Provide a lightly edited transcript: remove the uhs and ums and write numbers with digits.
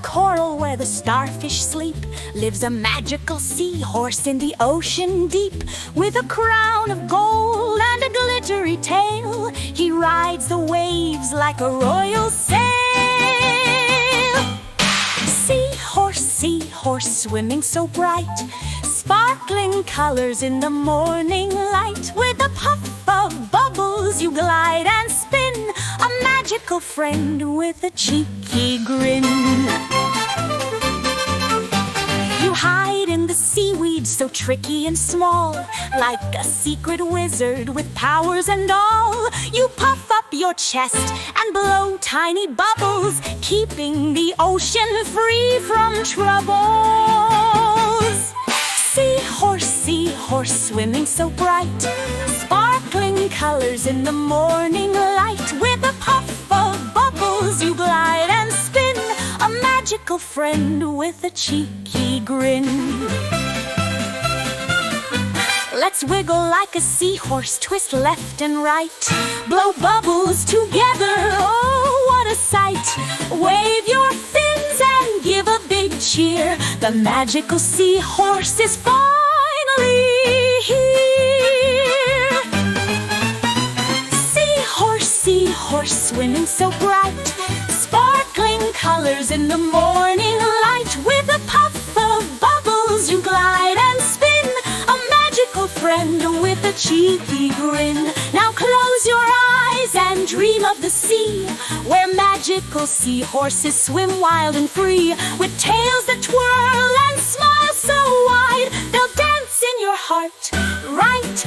coral where the starfish sleep lives a magical seahorse in the ocean deep. With a crown of gold and a glittery tail, he rides the waves like a royal sail. Seahorse, seahorse, swimming so bright, sparkling colors in the morning light. With a puff of bubbles you glide and spin, a magical friend with a cheeky grin. You hide in the seaweed so tricky and small, like a secret wizard with powers and all. You puff up your chest and blow tiny bubbles, keeping the ocean free from troubles. Seahorse, seahorse, swimming so bright, sparkling colors in the morning light. With a puff of bubbles you glide and spin, a magical friend with a cheeky grin. Let's wiggle like a seahorse, twist left and right, blow bubbles together, oh what a sight. Wave your fins and give a big cheer, the magical seahorse is finally here. Seahorse, seahorse, swimming so bright, sparkling colors in the morning light. With a puff of bubbles you glide and spin, a magical friend with a cheeky grin. Now close your eyes and dream of the sea, where magical seahorses swim wild and free. With tails that twirl and smiles so wide, they'll dance in your heart, right